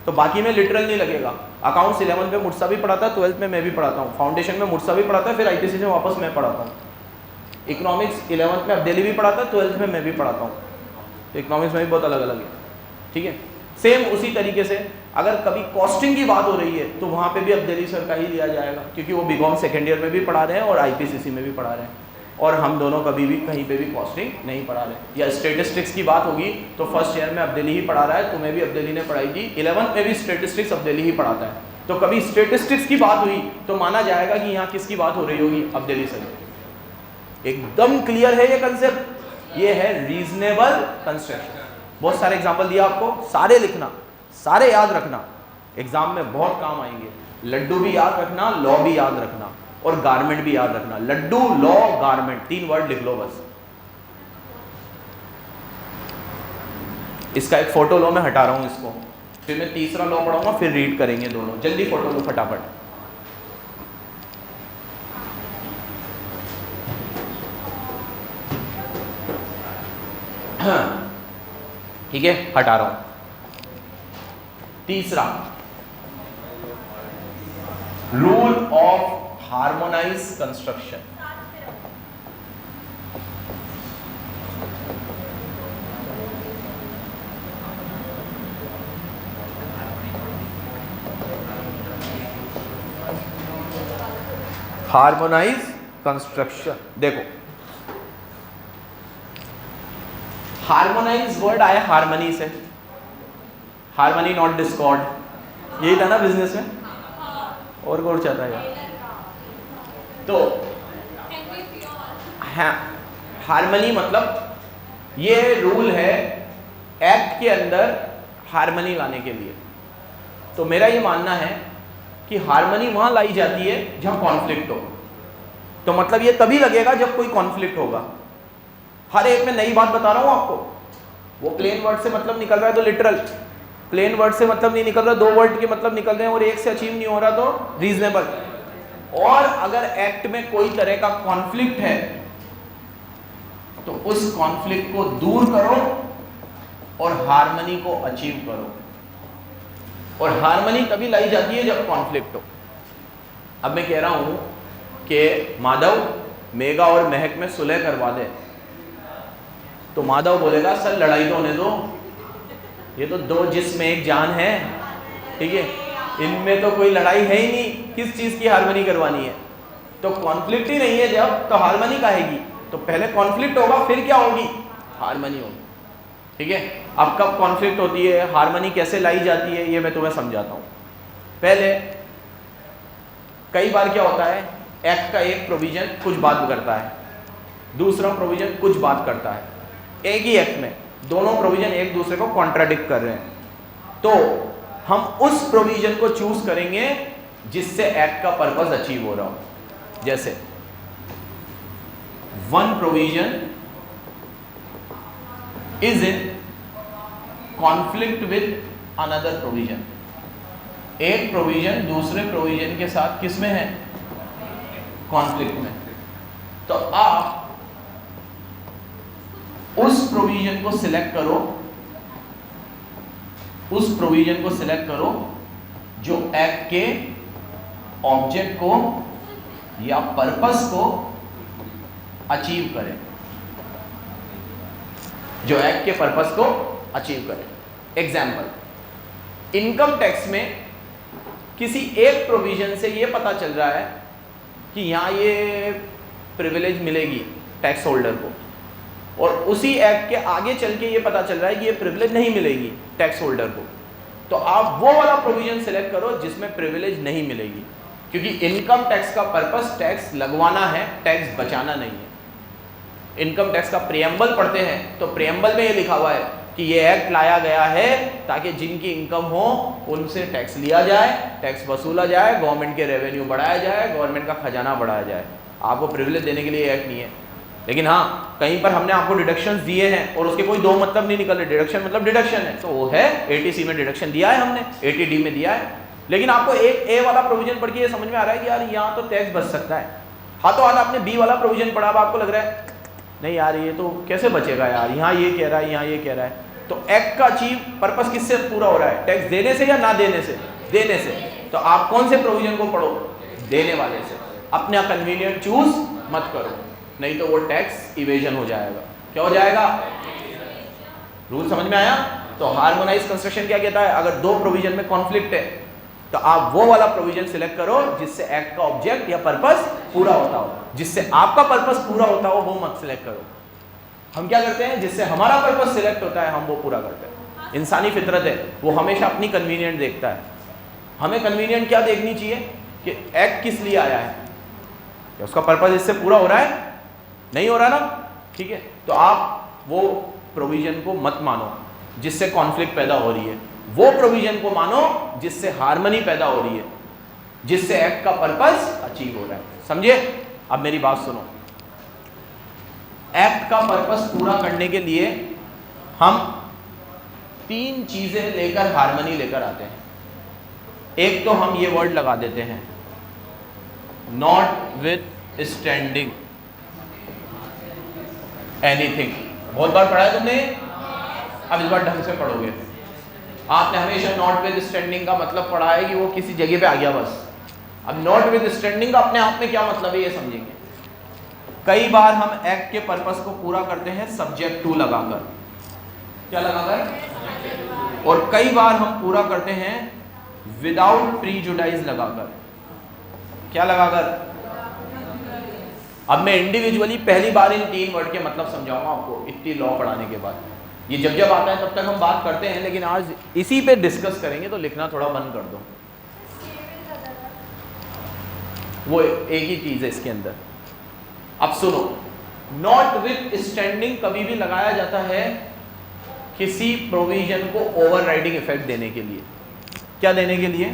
तो बाकी में लिटरल नहीं लगेगा। अकाउंट्स 11 में मुर्सा भी पढ़ाता, 12th में मैं भी पढ़ाता हूँ, फाउंडेशन में मुर्सा भी पढ़ाता है, फिर आईपीसी में वापस मैं पढ़ाता हूँ। इकोनॉमिक्स 11th में अब्देली भी पढ़ाता है, 12th में मैं भी पढ़ाता हूँ, तो इकोनॉमिक्स में भी बहुत अलग अलग है, ठीक है। सेम उसी तरीके से अगर कभी कॉस्टिंग की बात हो रही है तो वहाँ पे भी अब्देली सर का ही लिया जाएगा, क्योंकि वो बीकॉम सेकेंड ईयर में भी पढ़ा रहे हैं और आईपीसीसी में भी पढ़ा रहे हैं, और हम दोनों कभी भी कहीं पे भी कॉस्टिंग नहीं पढ़ा रहे। या स्टेटिस्टिक्स की बात होगी तो फर्स्ट ईयर में अब्देली ही पढ़ा रहा है, तुम्हें भी अब्देली ने पढ़ाई थी, 11th में भी स्टेटिस्टिक्स अब्देली ही पढ़ाता है, तो कभी स्टेटिस्टिक्स की बात हुई तो माना जाएगा कि यहाँ किसकी बात हो रही होगी? अब्देली सर। एकदम क्लियर है ये कंसेप्ट, ये है रीजनेबल कंस्ट्रक्शन। बहुत सारे एग्जाम्पल दिया आपको, सारे लिखना, सारे याद रखना, एग्जाम में बहुत काम आएंगे। लड्डू भी याद रखना, लॉ भी याद रखना, और गारमेंट भी याद रखना। लड्डू, लॉ, गारमेंट, 3 वर्ड लिख लो बस। इसका एक फोटो लो, मैं हटा रहा हूं इसको, फिर मैं तीसरा लॉ पढ़ाऊंगा, फिर रीड करेंगे दोनों। जल्दी फोटो लो फटाफट। ठीक है, हटा रहा हूं। तीसरा, rule of harmonise construction. Harmonise construction, देखो हार्मोनाइज वर्ड आया हार्मनी से, हार्मनी नॉट डिस्कॉर्ड, यही था ना बिजनेस में, और कौन चाहता है यार? तो हार्मनी मतलब ये रूल है एक्ट के अंदर हार्मनी लाने के लिए। तो मेरा ये मानना है कि हार्मनी वहां लाई जाती है जहां कॉन्फ्लिक्ट हो। तो मतलब ये तभी लगेगा जब कोई कॉन्फ्लिक्ट होगा। हर एक में नई बात बता रहा हूं आपको। वो प्लेन वर्ड से मतलब निकल रहा है तो लिटरल, प्लेन वर्ड से मतलब नहीं निकल रहा, दो वर्ड के मतलब निकल रहे हैं और एक से अचीव नहीं हो रहा तो रीजनेबल। और अगर एक्ट में कोई तरह का कॉन्फ्लिक्ट है तो उस कॉन्फ्लिक्ट को दूर करो और हार्मनी को अचीव करो। और हार्मनी तभी लाई जाती है जब कॉन्फ्लिक्ट हो। अब मैं कह रहा हूं कि माधव मेघा और महक में सुलह करवा दे, तो माधव बोलेगा सर लड़ाई तो होने दो, ये तो दो जिस्म एक जान है, ठीक है, इनमें तो कोई लड़ाई है ही नहीं, किस चीज की हार्मनी करवानी है? तो कॉन्फ्लिक्ट ही नहीं है जब, तो हार्मनी काहेगी? तो पहले कॉन्फ्लिक्ट होगा फिर क्या होगी? हार्मनी होगी। ठीक है, अब कब कॉन्फ्लिक्ट होती है, हार्मनी कैसे लाई जाती है, ये मैं तुम्हें समझाता हूं। पहले कई बार क्या होता है, एक्ट का एक प्रोविजन कुछ बात करता है, दूसरा प्रोविजन कुछ बात करता है, एक ही एक्ट में दोनों प्रोविजन एक दूसरे को कॉन्ट्राडिक्ट कर रहे हैं, तो हम उस प्रोविजन को चूज करेंगे जिससे एक्ट का पर्पस अचीव हो रहा हो। जैसे one provision is in conflict with another provision, एक प्रोविजन दूसरे प्रोविजन के साथ किस में है? कॉन्फ्लिक्ट में। तो आप उस प्रोविजन को सिलेक्ट करो, उस प्रोविजन को सिलेक्ट करो जो एक्ट के ऑब्जेक्ट को या पर्पस को अचीव करे, जो एक्ट के पर्पस को अचीव करे। एग्जाम्पल, इनकम टैक्स में किसी एक प्रोविजन से ये पता चल रहा है कि यहां ये प्रिविलेज मिलेगी टैक्स होल्डर को, और उसी एक्ट के आगे चल के ये पता चल रहा है कि ये प्रिविलेज नहीं मिलेगी टैक्स होल्डर को, तो आप वो वाला प्रोविजन सिलेक्ट करो जिसमें प्रिविलेज नहीं मिलेगी, क्योंकि इनकम टैक्स का पर्पस टैक्स लगवाना है, टैक्स बचाना नहीं है। इनकम टैक्स का प्रियम्बल पढ़ते हैं तो प्रियम्बल में ये लिखा हुआ है कि ये एक्ट लाया गया है ताकि जिनकी इनकम हो उनसे टैक्स लिया जाए, टैक्स वसूला जाए, गवर्नमेंट के रेवेन्यू बढ़ाया जाए, गवर्नमेंट का खजाना बढ़ाया जाए। आपको प्रिविलेज देने के लिए एक्ट नहीं है। लेकिन हाँ, कहीं पर हमने आपको डिडक्शंस दिए हैं और उसके कोई दो मतलब नहीं निकल रहे, डिडक्शन मतलब डिडक्शन है, तो वो है 80C में डिडक्शन दिया है हमने, 80D में दिया है। लेकिन आपको एक ए वाला प्रोविजन पढ़ के ये समझ में आ रहा है कि यार यहाँ तो टैक्स बच सकता है, हाथों हाथ आपने बी वाला प्रोविजन पढ़ा, अब आपको लग रहा है नहीं यार ये तो कैसे बचेगा यार, यहाँ ये कह रहा है, यहाँ ये कह रहा है। तो एक्ट का अचीव पर्पस किससे पूरा हो रहा है? टैक्स देने से या ना देने से? देने से। तो आप कौन से प्रोविजन को पढ़ो? देने वाले से। अपना कन्वीनियंट चूज मत करो, नहीं तो वो टैक्स इवेजन हो जाएगा। क्या हो जाएगा? रूल समझ में आया? तो हार्मोनाइज कंस्ट्रक्शन क्या कहता है, अगर दो प्रोविजन में कॉन्फ्लिक्ट है तो आप वो वाला प्रोविजन सिलेक्ट करो जिससे एक्ट का ऑब्जेक्ट या पर्पस पूरा होता हो, जिससे आपका पर्पस पूरा होता हो वो मत सिलेक्ट करो। हम क्या करते हैं, जिससे हमारा पर्पस सिलेक्ट होता है हम वो पूरा करते हैं। इंसानी फितरत है, वो हमेशा अपनी कन्वीनियंट देखता है। हमें कन्वीनियंट क्या देखनी चाहिए कि एक्ट किस लिए आया है, क्या उसका पर्पस इससे पूरा हो रहा है? नहीं हो रहा ना, ठीक है, तो आप वो प्रोविजन को मत मानो जिससे कॉन्फ्लिक्ट पैदा हो रही है, वो प्रोविजन को मानो जिससे हार्मनी पैदा हो रही है, जिससे एक्ट का पर्पस अचीव हो रहा है। समझे? अब मेरी बात सुनो, एक्ट का पर्पस पूरा करने के लिए हम तीन चीजें लेकर हार्मनी लेकर आते हैं। एक तो हम ये वर्ड लगा देते हैं, नॉट विथ स्टैंडिंग एनीथिंग, बहुत बार पढ़ा है तुमने, अब इस बार ढंग से पढ़ोगे। आपने हमेशा नॉट विद स्टैंडिंग का मतलब पढ़ा है कि वो किसी जगह पे आ गया बस। अब नॉट विद स्टैंडिंग का अपने आप में क्या मतलब है ये समझेंगे। कई बार हम एक्ट के पर्पस को पूरा करते हैं सब्जेक्ट टू लगाकर, क्या लगाकर, और कई बार हम पूरा करते हैं विदाउट प्रीजुडाइज लगाकर, क्या लगाकर। अब मैं इंडिविजुअली पहली बार इन 3 वर्ड के मतलब समझाऊंगा आपको इतनी लॉ पढ़ाने के बाद। ये जब जब आता है तब तक हम बात करते हैं, लेकिन आज इसी पे डिस्कस करेंगे, तो लिखना थोड़ा बंद कर दो। वो एक ही चीज है इसके अंदर। अब सुनो, नॉट विथ स्टैंडिंग कभी भी लगाया जाता है किसी प्रोविजन को ओवरराइडिंग इफेक्ट देने के लिए। क्या देने के लिए?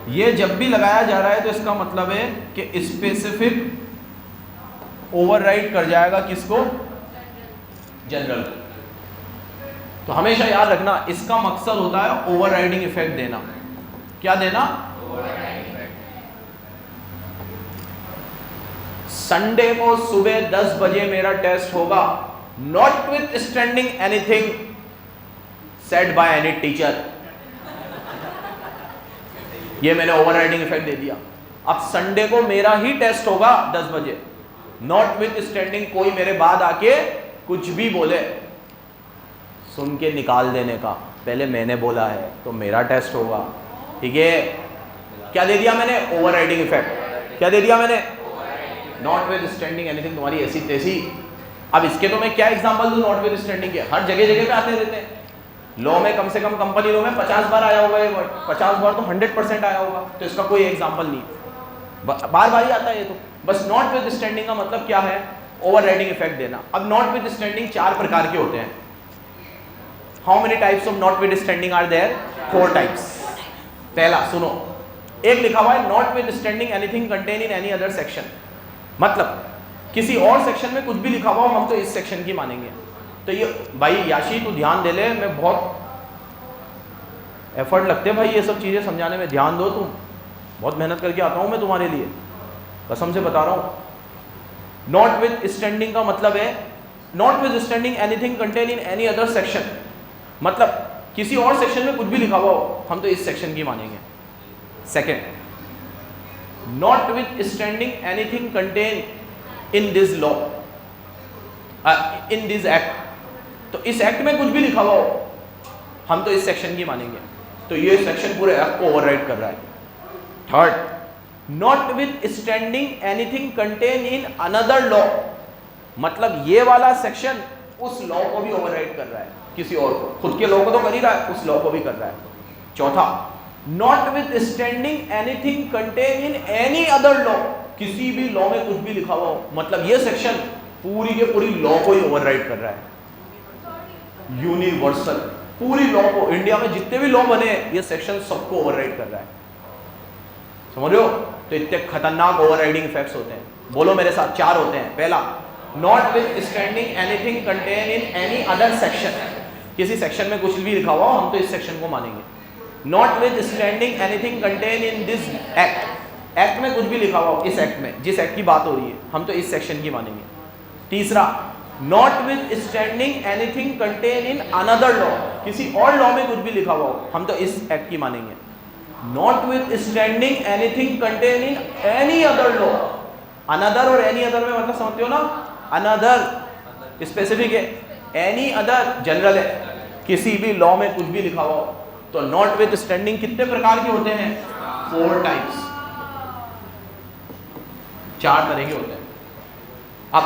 ये जब भी लगाया जा रहा है तो इसका मतलब है कि स्पेसिफिक ओवरराइड कर जाएगा किसको? जनरल को। तो हमेशा याद रखना इसका मकसद होता है ओवरराइडिंग इफेक्ट देना। क्या देना? संडे को सुबह 10 बजे मेरा टेस्ट होगा, not with standing anything said by any teacher. ये मैंने ओवरराइडिंग इफेक्ट दे दिया। अब संडे को मेरा ही टेस्ट होगा 10 बजे, नॉट विथ स्टैंडिंग कोई मेरे बाद आके कुछ भी बोले, सुन के निकाल देने का, पहले मैंने बोला है तो मेरा टेस्ट होगा, ठीक है। क्या दे दिया मैंने? Overriding effect. क्या दे दिया मैंने? नॉट विथ स्टैंडिंग एनीथिंग तुम्हारी ऐसी तैसी। अब इसके तो मैं क्या एग्जांपल दूं नॉट विथ स्टैंडिंग के? हर जगह जगह पे आते रहते हैं। लॉ में कम से कम, कंपनी लॉ में 50 बार आया होगा ये वर्ड, 50 बार तो 100% आया होगा, तो इसका कोई एग्जांपल नहीं, बार बार ही आता है ये तो। बस नॉट विथ स्टैंडिंग का मतलब क्या है? ओवरराइडिंग इफेक्ट देना। अब नॉट विथ स्टैंडिंग 4 प्रकार के होते हैं। How many types of notwithstanding are there? 4 types. पहला सुनो, एक लिखा हुआ है notwithstanding anything contain in any other section, मतलब किसी और सेक्शन में कुछ भी लिखा हुआ हो हम तो इस सेक्शन की मानेंगे। तो ये भाई याशी तू ध्यान दे ले, मैं बहुत एफर्ट लगते हैं भाई ये सब चीज़ें समझाने में, ध्यान दो तुम, बहुत मेहनत करके आता हूँ मैं तुम्हारे लिए, कसम से बता रहा हूँ। नॉट विथ स्टैंडिंग का मतलब है notwithstanding anything contain in any other section, मतलब किसी और सेक्शन में कुछ भी लिखा हुआ हो हम तो इस सेक्शन की मानेंगे। Second, not with standing anything contain in this law, in this act, तो इस एक्ट में कुछ भी लिखा हुआ हो हम तो इस सेक्शन की मानेंगे, तो ये सेक्शन पूरे एक्ट को ओवरराइड कर रहा है। Third, not with standing anything contain in another law, मतलब ये वाला सेक्शन उस लॉ को भी ओवरराइड कर रहा है, किसी और को, खुद के लॉ को तो कर ही रहा है, उस लॉ को भी कर रहा है। चौथा, not with standing anything contain in any other law, किसी भी लॉ में कुछ भी लिखा हुआ हो, मतलब ये सेक्शन पूरी के पूरी लॉ को ही ओवरराइड कर रहा है, यूनिवर्सल, पूरी लॉ को, इंडिया में जितने भी लॉ बने ये सेक्शन सबको ओवरराइड कर रहा है, समझ रहे हो? तो इतने खतरनाक ओवरराइडिंग इफेक्ट्स होते हैं, बोलो मेरे साथ, 4 होते हैं। पहला, not with standing anything contain in any other section, किसी सेक्शन में कुछ भी लिखा हुआ हो हम तो इस सेक्शन को मानेंगे। Not with standing anything contain in this act, act में कुछ भी लिखा हुआ हो, इस एक्ट में, जिस एक्ट की बात हो रही है हम तो इस सेक्शन की मानेंगे। तीसरा, not with standing anything contain in another law, किसी और लॉ में कुछ भी लिखा हुआ हो हम तो इस एक्ट की मानेंगे। Not with standing anything contain in any other law, another और एनी अदर में मतलब समझते हो ना, अनदर स्पेसिफिक है, एनी अदर जनरल है, किसी भी लॉ में कुछ भी लिखा हुआ हो। तो नॉट विथ स्टैंडिंग कितने प्रकार के होते हैं? 4 टाइप्स, 4 तरह के होते हैं। अब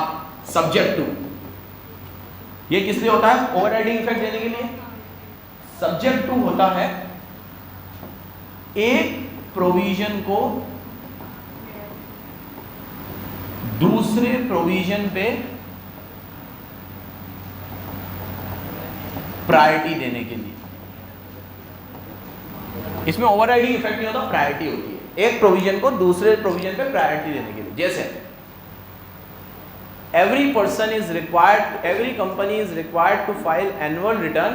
सब्जेक्ट टू, ये किस लिए होता है? ओवरराइडिंग इफेक्ट देने के लिए। सब्जेक्ट टू होता है एक प्रोविजन को दूसरे प्रोविजन पे प्रायोरिटी देने के लिए। इसमें ओवरराइडिंग इफेक्ट नहीं होता, प्रायोरिटी होती है, एक प्रोविजन को दूसरे प्रोविजन पे प्रायोरिटी देने के लिए। जैसे every person is required, every company is required to file annual return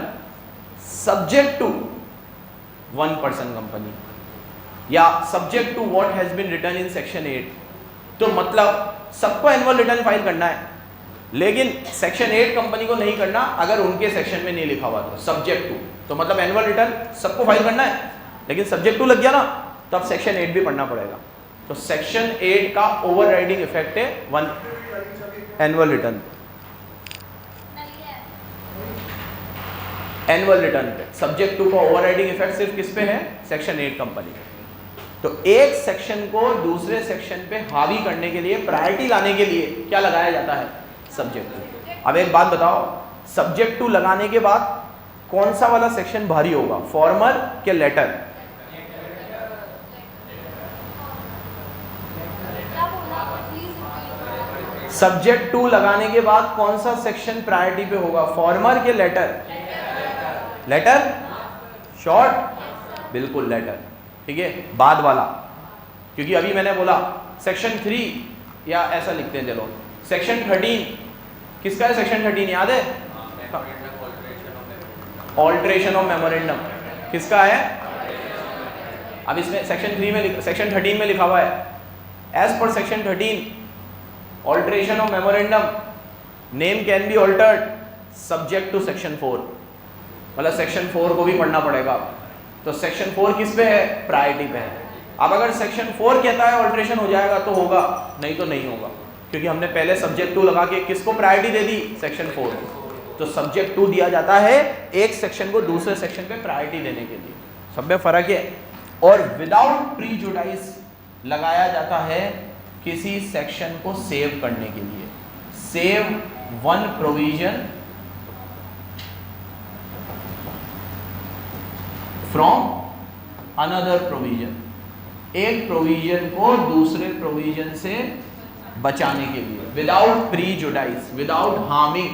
subject to one person company, या subject to what has been written in section 8। तो मतलब सबको एनुअल रिटर्न फाइल करना है, लेकिन सेक्शन 8 कंपनी को नहीं करना अगर उनके सेक्शन में नहीं लिखा हुआ तो सब्जेक्ट टू। तो मतलब एनुअल रिटर्न सबको फाइल करना है, लेकिन सब्जेक्ट टू लग गया ना तब सेक्शन 8 भी पढ़ना पड़ेगा। तो सेक्शन 8 का ओवरराइडिंग इफेक्ट है one annual return, annual return पे। सब्जेक्ट टू का ओवरराइडिंग इफेक्ट सिर्फ किस पे है? सेक्शन 8 कंपनी पे। तो एक सेक्शन को दूसरे सेक्शन पे हावी करने के लिए, प्रायोरिटी लाने के लिए क्या लगाया जाता है? Subject to. अब एक बात बताओ, सब्जेक्ट टू लगाने के बाद कौन सा वाला सेक्शन भारी होगा, फॉर्मर के लेटर? सब्जेक्ट टू लगाने के बाद कौन सा सेक्शन प्रायोरिटी पे होगा, फॉर्मर के लेटर? लेटर, शॉर्ट, बिल्कुल लेटर। ठीक है, बाद वाला, क्योंकि अभी मैंने बोला सेक्शन 3 या ऐसा लिखते हैं, चलो सेक्शन 13 किसका है? सेक्शन 13 याद है? ऑल्ट्रेशन ऑफ मेमोरेंडम किसका है? अब इसमें सेक्शन 3 में, सेक्शन 13 में लिखा हुआ है as per section 13 alteration of memorandum name can be altered subject to section 4। मतलब सेक्शन 4 को भी पढ़ना पड़ेगा। तो सेक्शन 4 किस पे है? प्रायोरिटी पे है। अब अगर सेक्शन 4 कहता है ऑल्ट्रेशन हो जाएगा तो होगा, नहीं तो नहीं होगा, क्योंकि हमने पहले सब्जेक्ट 2 लगा के किसको प्रायोरिटी दे दी? सेक्शन 4 को। तो सब्जेक्ट 2 दिया जाता है एक सेक्शन को दूसरे सेक्शन पे प्रायोरिटी देने के लिए। सब में फर्क है। और विदाउट प्रीजुडाइस लगाया जाता है किसी सेक्शन को सेव करने के लिए। Save one provision from another provision, एक प्रोविजन को दूसरे प्रोविजन से बचाने के लिए। विदाउट प्रीजुडाइस, विदाउट हार्मिंग,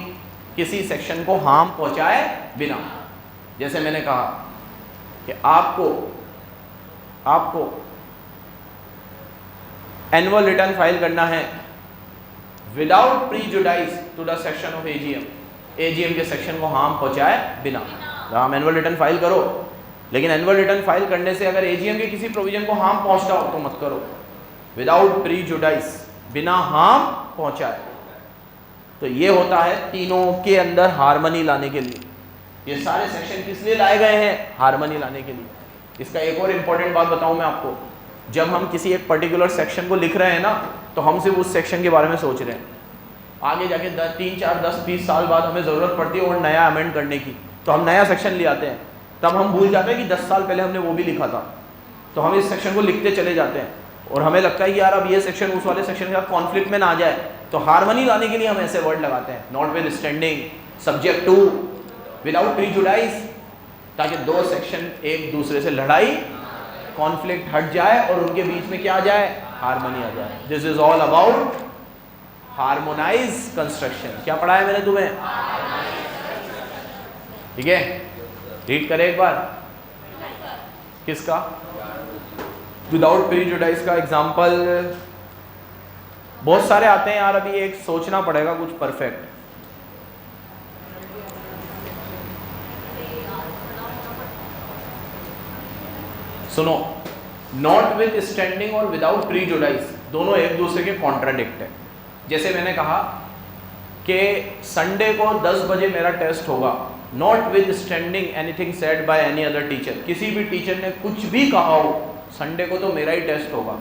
किसी सेक्शन को हार्म पहुंचाए बिना। जैसे मैंने कहा कि आपको एनुअल रिटर्न फाइल करना है without prejudice to the section of AGM के सेक्शन को हार्म पहुंचाए बिना। हम एनुअल रिटर्न फाइल करो, लेकिन एनुअल रिटर्न फाइल करने से अगर एजीएम के किसी प्रोविजन को हार्म पहुंचता हो तो मत करो। विदाउट प्रीजुडाइस, बिना हार्म पहुंचाए। तो ये होता है तीनों के अंदर हार्मनी लाने के लिए। ये सारे सेक्शन किस लिए लाए गए हैं? हार्मनी लाने के लिए। इसका एक और इम्पॉर्टेंट बात बताऊं मैं आपको, जब हम किसी एक पर्टिकुलर सेक्शन को लिख रहे हैं ना, तो हम सिर्फ उस सेक्शन के बारे में सोच रहे हैं। आगे जाके 3, 4, 10, 20 साल बाद हमें ज़रूरत पड़ती है और नया अमेंड करने की, तो हम नया सेक्शन ले आते हैं। तब हम भूल जाते हैं कि 10 साल पहले हमने वो भी लिखा था। तो हम इस सेक्शन को लिखते चले जाते हैं और हमें लगता है कि यार अब ये सेक्शन उस वाले सेक्शन के साथ कॉन्फ्लिक्ट में ना आ जाए। तो हार्मनी लाने के लिए हम ऐसे वर्ड लगाते हैं, notwithstanding, subject to, without prejudice, ताकि दो सेक्शन एक दूसरे से लड़ाई, कॉन्फ्लिक्ट हट जाए और उनके बीच में क्या आ जाए? हार्मनी आ जाए। This is all about harmonise construction. क्या पढ़ा है मैंने तुम्हें? ठीक है, रीड करें एक बार। किसका? विदाउट प्रीजुडाइस का एग्जाम्पल बहुत सारे आते हैं यार, अभी एक सोचना पड़ेगा कुछ परफेक्ट। सुनो, नॉट विद स्टैंडिंग और विदाउट प्रीजुडाइस दोनों एक दूसरे के कॉन्ट्राडिक्ट है। जैसे मैंने कहा कि संडे को 10 बजे मेरा टेस्ट होगा, not with standing anything said by any other teacher, किसी भी टीचर ने कुछ भी कहा हो, संडे को तो मेरा ही टेस्ट होगा,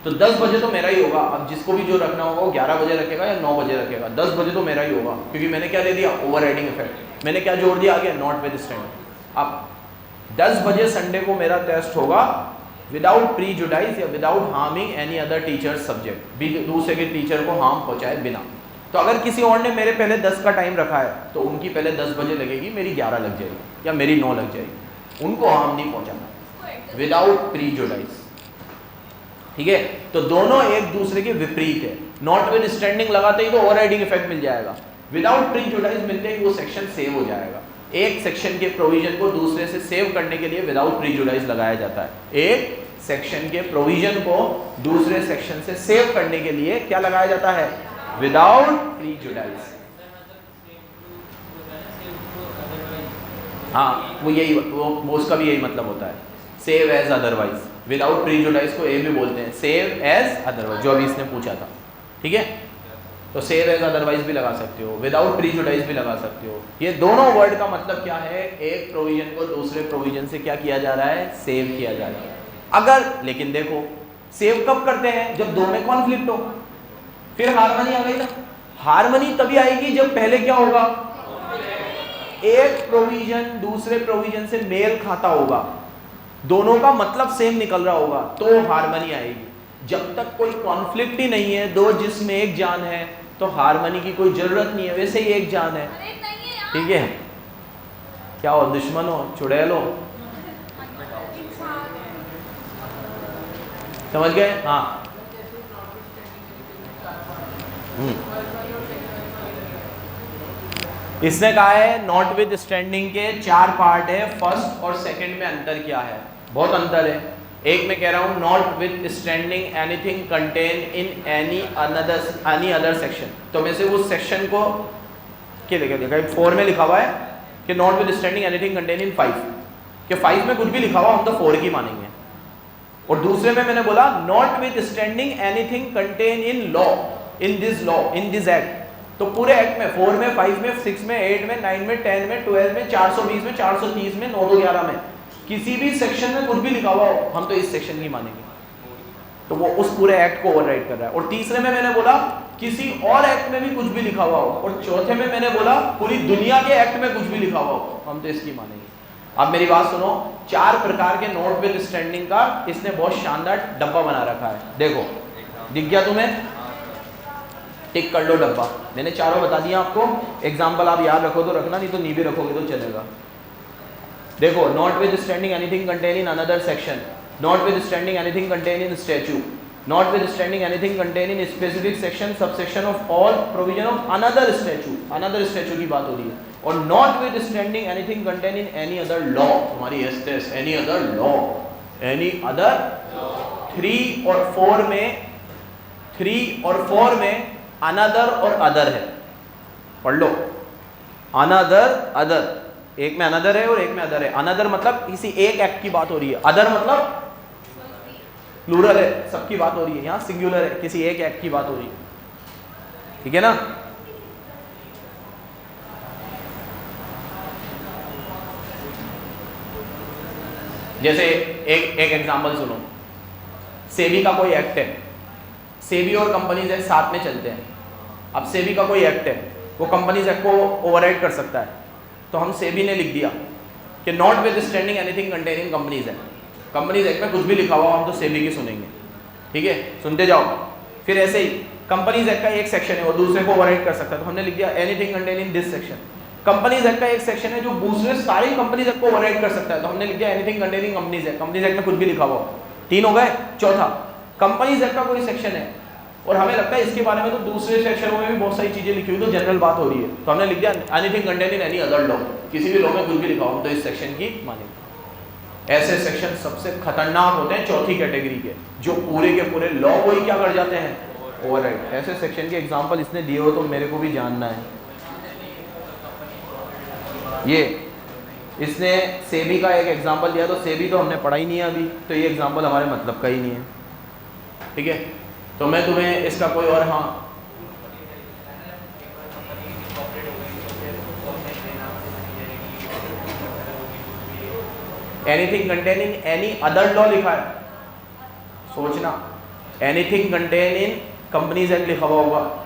तो 10 बजे तो मेरा ही होगा। अब जिसको भी जो रखना होगा वो 11 बजे रखेगा या 9 बजे रखेगा, 10 बजे तो मेरा ही होगा, क्योंकि मैंने क्या दे दिया? Overriding effect. मैंने क्या जोड़ दिया आगे? Not with standing. अब 10 बजे संडे को मेरा टेस्ट होगा विदाउट प्रीजुडाइस या without harming any other teacher subject, भी दूसरे के टीचर को हार्म पहुंचाए बिना। तो अगर किसी और ने मेरे पहले 10 का टाइम रखा है तो उनकी पहले 10 बजे लगेगी, मेरी 11 लग जाएगी या मेरी 9 लग जाएगी। उनको हार्म नहीं पहुंचाना विदाउट प्रीजुडाइस। ठीक है, तो दोनों एक दूसरे के विपरीत है। नॉट विद स्टैंडिंग लगाते ही तो ओवरराइडिंग इफेक्ट मिल जाएगा, विदाउट प्रीजुडाइस मिलते ही वो सेक्शन सेव हो जाएगा। एक सेक्शन के प्रोविजन को दूसरे से सेव करने के लिए विदाउट प्रीजुडाइस लगाया जाता है। एक सेक्शन के प्रोविजन को दूसरे सेक्शन से सेव करने के लिए क्या लगाया जाता है? विदाउट प्रीजुडाइस। हाँ, वो यही, वो उसका भी यही मतलब होता है, सेव एज अदरवाइज। विदाउट प्रीजुडाइस को ए भी बोलते हैं, सेव एज अदरवाइज, जो अभी इसने पूछा था। ठीक है, तो सेव एज अदरवाइज भी लगा सकते हो, विदाउट प्रीजुडाइज भी लगा सकते हो। ये दोनों वर्ड का मतलब क्या है, एक प्रोविजन को दूसरे प्रोविजन से क्या किया जा रहा है, सेव किया जा रहा है। अगर, लेकिन देखो सेव कब करते हैं, जब दो में कॉन्फ्लिक्ट हो, फिर हार्मनी आ गई ना। हार्मनी तभी आएगी जब पहले क्या होगा, एक प्रोविजन दूसरे प्रोविजन से मेल खाता होगा, दोनों का मतलब सेम निकल रहा होगा, तो हार्मनी आएगी। जब तक कोई कॉन्फ्लिक्ट ही नहीं है, दो जिसमें एक जान है, तो हार्मनी की कोई जरूरत नहीं है, वैसे ही एक जान है। ठीक है, क्या हो, दुश्मन हो, चुड़ैल हो, समझ गए? हाँ, इसने कहा है नॉट विद स्टैंडिंग के 4 पार्ट है, फर्स्ट और सेकंड में अंतर क्या है, बहुत अंतर है। एक में कह रहा हूं not with standing anything contain in any other section, तो मैं से उस सेक्शन को क्या देखा 4 में लिखा हुआ है कि notwithstanding anything contain in 5, कि 5 में कुछ भी लिखा हुआ हम तो 4 की मानेंगे। और दूसरे में मैंने बोला not with standing anything contain in law, in this act, तो पूरे एक्ट में 4 में 5 में 6 में 8 में 9 में 10 में 12 में 420 में 430 में 911 में किसी भी सेक्शन में कुछ भी लिखा हुआ हो हम तो इस सेक्शन की मानेंगे, तो वो उस पूरे एक्ट को ओवरराइड कर रहा है। और तीसरे में मैंने बोला किसी और एक्ट में भी कुछ भी लिखा हुआ हो, और चौथे में मैंने बोला पूरी दुनिया के एक्ट में कुछ भी लिखा हुआ हो हम तो इसकी मानेंगे। अब मेरी बात सुनो, 4 प्रकार के नॉट विद स्टैंडिंग का इसने बहुत शानदार डब्बा बना रखा है, देखो दिख गया तुम्हें, टिक कर लो डब्बा, मैंने चारों बता दिया आपको। एग्जाम्पल आप याद रखो तो रखना, नहीं तो नीचे रखोगे तो चलेगा। देखो notwithstanding anything contain in another section, notwithstanding anything contain in statute, notwithstanding anything contain in specific section subsection of all provision of another statute की बात हो रही है, और notwithstanding anything contain in any other law, हमारी एस्टेस any other law, any other 3 और 4 में अनदर और अदर है, पढ़ लो अनदर अदर, एक में अनदर है और एक में अदर है। अनदर मतलब किसी एक एक्ट की बात हो रही है, अदर मतलब प्लूरल है, सबकी बात हो रही है, यहाँ सिंगुलर है, किसी एक एक्ट की बात हो रही है, ठीक है ना। जैसे एक एग्जांपल सुनो, सेबी का कोई एक्ट है, सेबी और कंपनीज एक्ट साथ में चलते हैं। अब सेबी का कोई एक्ट है, वो कंपनीज एक्ट को ओवरराइड कर सकता है, तो हम सेबी ने लिख दिया कि notwithstanding anything contain in companies act, companies act में कुछ भी लिखा हुआ हम तो सेबी की सुनेंगे, ठीक है, सुनते जाओ। फिर ऐसे ही कंपनीज एक्ट का एक सेक्शन है वो दूसरे को ओवरराइड कर सकता है, तो हमने लिख दिया anything contain in this section. Companies act का एक सेक्शन है जो दूसरे सारी कंपनीज एक्ट को ओवरराइड कर सकता है, तो हमने लिख दिया anything contain in companies act, companies act में कुछ भी लिखा हुआ। 3 हो गए। चौथा, कंपनीज एक्ट का कोई सेक्शन है और हमें लगता है इसके बारे में तो दूसरे सेक्शनों में भी बहुत सारी चीजें लिखी हुई, तो जनरल बात हो रही है, तो हमने लिख दिया anything contain in any other law, किसी भी लॉ में कुछ भी लिखा हो तो इस सेक्शन की मानेंगे। ऐसे सेक्शन सबसे खतरनाक होते हैं चौथी कैटेगरी के, जो पूरे के पूरे लॉ को ही क्या कर जाते हैं, ओवरराइड। ऐसे सेक्शन के एग्जांपल इसने दिए हो तो मेरे को भी जानना है। ये इसने सेबी का एक एग्जांपल दिया, तो सेबी तो हमने पढ़ा ही नहीं है अभी, तो ये एग्जांपल हमारे मतलब का ही नहीं है, ठीक है। तो मैं तुम्हें इसका कोई और, हाँ anything contain in any other law लिखा है, सोचना, anything contain in companies act लिखा हुआ होगा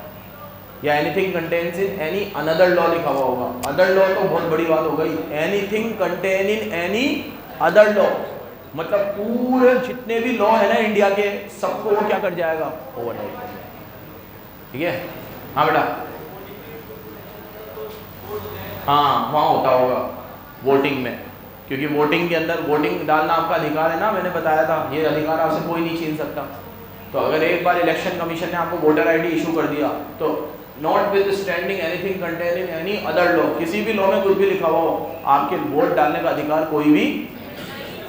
या anything contains in any another law लिखा हुआ होगा। अदर लॉ तो बहुत बड़ी बात हो गई, anything contain in any other law मतलब पूरे जितने भी लॉ है ना इंडिया के, सबको वो क्या कर जाएगा, ओवरराइड कर जाएगा, ठीक है। हाँ बेटा, हाँ वहाँ होता होगा वोटिंग में, क्योंकि वोटिंग के अंदर वोटिंग डालना आपका अधिकार है ना, मैंने बताया था, ये अधिकार आपसे कोई नहीं छीन सकता। तो अगर एक बार इलेक्शन कमीशन ने आपको वोटर आईडी इशू कर दिया, तो not with standing anything contain in any other law, किसी भी लॉ में कुछ भी लिखा हुआ हो, आपके वोट डालने का अधिकार कोई भी।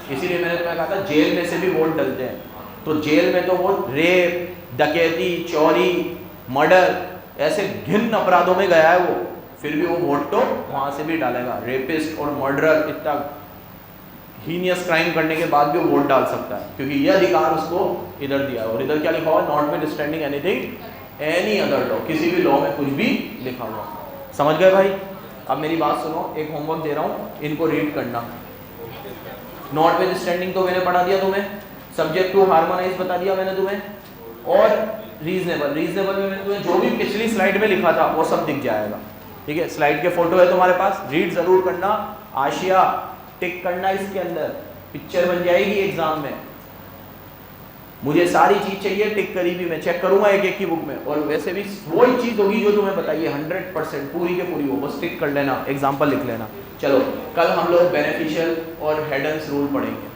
इसीलिए मैंने तुम्हें कहा था जेल में से भी वोट डलते हैं, तो जेल में तो वो रेप, डकैती, चोरी, मर्डर, ऐसे घिन्न अपराधों में गया है वो, फिर भी वो वोट तो वहाँ से भी डालेगा। रेपिस्ट और मर्डरर इतना हीनियस क्राइम करने के बाद भी वोट डाल सकता है, क्योंकि यह अधिकार उसको इधर दिया है। और इधर क्या लिखा हुआ है, not with standing anything any other law, किसी भी लॉ में कुछ भी लिखा हुआ। समझ गए भाई? अब मेरी बात सुनो, एक होमवर्क दे रहा हूँ, इनको रीड करना। नॉट विद स्टैंडिंग तो मैंने पढ़ा दिया तुम्हें, सब्जेक्ट टू हार्मोनाइज बता दिया मैंने तुम्हें, और रीजनेबल में मैंने तुम्हें जो भी पिछली स्लाइड में लिखा था वो सब दिख जाएगा। ठीक है, स्लाइड के फोटो है तुम्हारे पास, रीड जरूर करना। आशिया टिक करना इसके अंदर, पिक्चर बन जाएगी एग्जाम में। मुझे सारी चीज चाहिए टिक करी भी, मैं चेक करूंगा एक एक की बुक में, और वैसे भी वही चीज होगी जो तुम्हें बताइए 100% पूरी के पूरी हो, बस टिक कर लेना, एग्जाम्पल लिख लेना। चलो कल हम लोग बेनिफिशियल और हेडन्स रूल पढ़ेंगे।